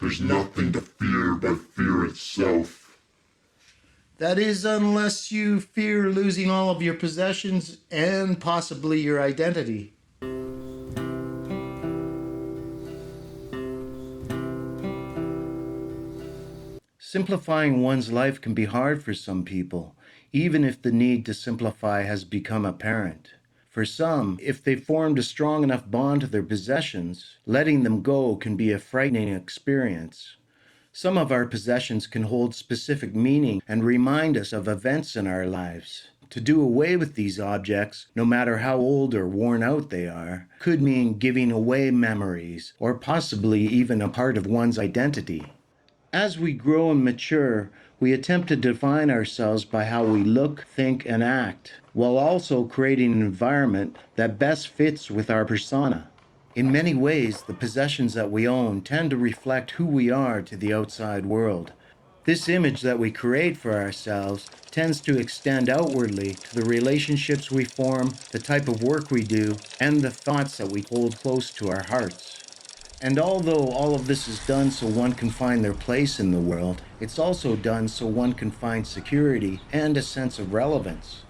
There's nothing to fear but fear itself. That is, unless you fear losing all of your possessions and possibly your identity. Simplifying one's life can be hard for some people, even if the need to simplify has become apparent. For some, if they formed a strong enough bond to their possessions, letting them go can be a frightening experience. Some of our possessions can hold specific meaning and remind us of events in our lives. To do away with these objects, no matter how old or worn out they are, could mean giving away memories, or possibly even a part of one's identity. As we grow and mature, we attempt to define ourselves by how we look, think, and act, while also creating an environment that best fits with our persona. In many ways, the possessions that we own tend to reflect who we are to the outside world. This image that we create for ourselves tends to extend outwardly to the relationships we form, the type of work we do, and the thoughts that we hold close to our hearts. And although all of this is done so one can find their place in the world, it's also done so one can find security and a sense of relevance.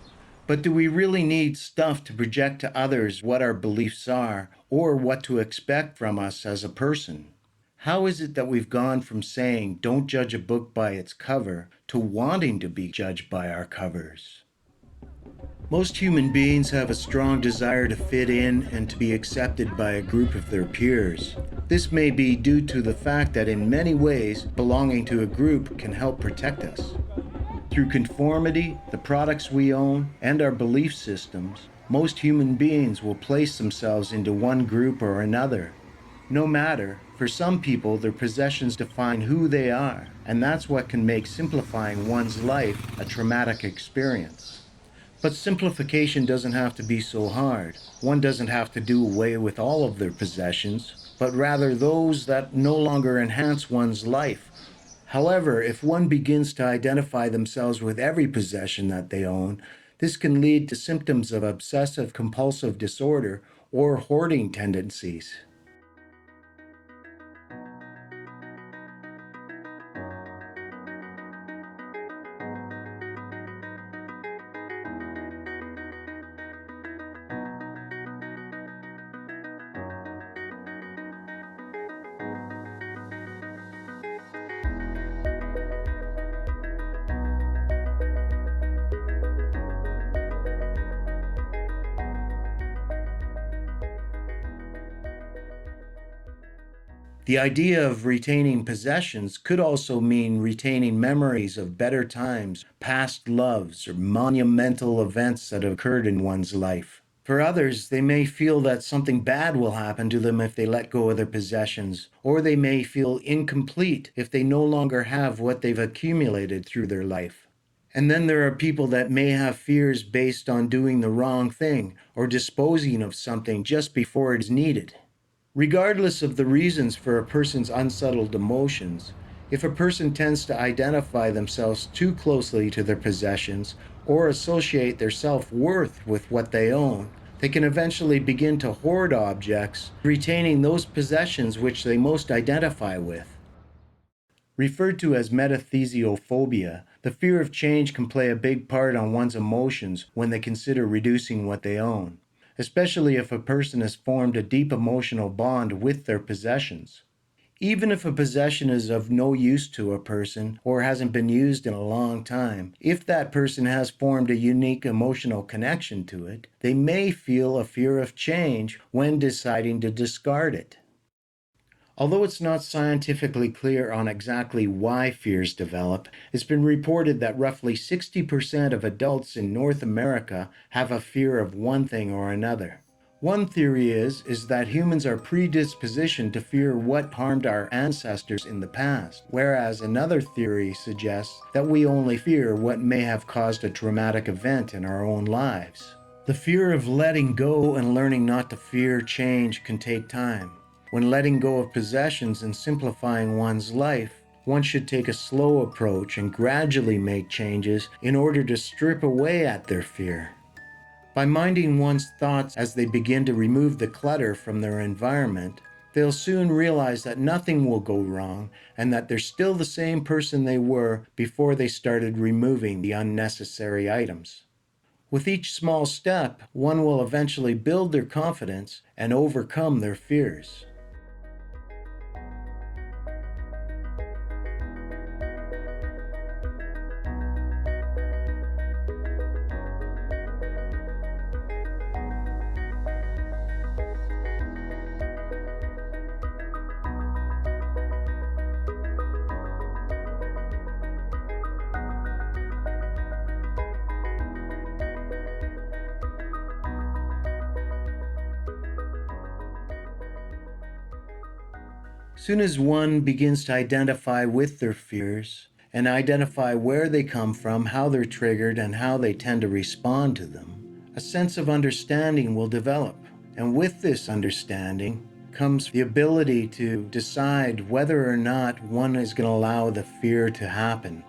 But do we really need stuff to project to others what our beliefs are, or what to expect from us as a person? How is it that we've gone from saying, "Don't judge a book by its cover," to wanting to be judged by our covers? Most human beings have a strong desire to fit in and to be accepted by a group of their peers. This may be due to the fact that in many ways, belonging to a group can help protect us. Through conformity, the products we own, and our belief systems, most human beings will place themselves into one group or another. No matter, for some people, their possessions define who they are, and that's what can make simplifying one's life a traumatic experience. But simplification doesn't have to be so hard. One doesn't have to do away with all of their possessions, but rather those that no longer enhance one's life. However, if one begins to identify themselves with every possession that they own, this can lead to symptoms of obsessive compulsive disorder or hoarding tendencies. The idea of retaining possessions could also mean retaining memories of better times, past loves, or monumental events that occurred in one's life. For others, they may feel that something bad will happen to them if they let go of their possessions, or they may feel incomplete if they no longer have what they've accumulated through their life. And then there are people that may have fears based on doing the wrong thing or disposing of something just before it's needed. Regardless of the reasons for a person's unsettled emotions, if a person tends to identify themselves too closely to their possessions or associate their self-worth with what they own, they can eventually begin to hoard objects, retaining those possessions which they most identify with. Referred to as metathesiophobia, the fear of change can play a big part on one's emotions when they consider reducing what they own, especially if a person has formed a deep emotional bond with their possessions. Even if a possession is of no use to a person or hasn't been used in a long time, if that person has formed a unique emotional connection to it, they may feel a fear of change when deciding to discard it. Although it's not scientifically clear on exactly why fears develop, it's been reported that roughly 60% of adults in North America have a fear of one thing or another. One theory is that humans are predispositioned to fear what harmed our ancestors in the past, whereas another theory suggests that we only fear what may have caused a traumatic event in our own lives. The fear of letting go and learning not to fear change can take time. When letting go of possessions and simplifying one's life, one should take a slow approach and gradually make changes in order to strip away at their fear. By minding one's thoughts as they begin to remove the clutter from their environment, They'll soon realize that nothing will go wrong and that they're still the same person they were before they started removing the unnecessary items. With each small step, one will eventually build their confidence and overcome their fears. Soon as one begins to identify with their fears and identify where they come from, how they're triggered, and how they tend to respond to them, a sense of understanding will develop. And with this understanding comes the ability to decide whether or not one is going to allow the fear to happen.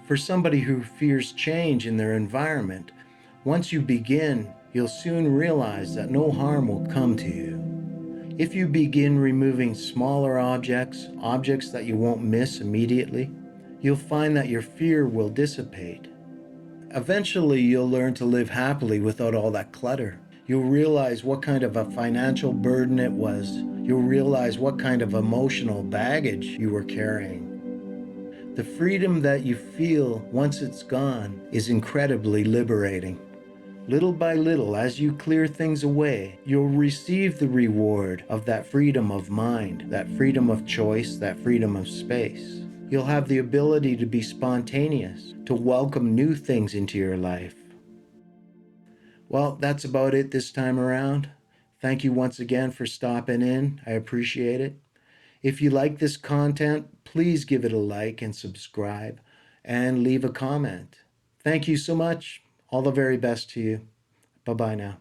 For somebody who fears change in their environment, once you begin, you'll soon realize that no harm will come to you. If you begin removing smaller objects that you won't miss immediately, you'll find that your fear will dissipate. Eventually, you'll learn to live happily without all that clutter. You'll realize what kind of a financial burden it was. You'll realize what kind of emotional baggage you were carrying. The freedom that you feel once it's gone is incredibly liberating. Little by little, as you clear things away, you'll receive the reward of that freedom of mind, that freedom of choice, that freedom of space. You'll have the ability to be spontaneous, to welcome new things into your life. Well, that's about it this time around. Thank you once again for stopping in. I appreciate it. If you like this content, please give it a like and subscribe and leave a comment. Thank you so much. All the very best to you. Bye-bye now.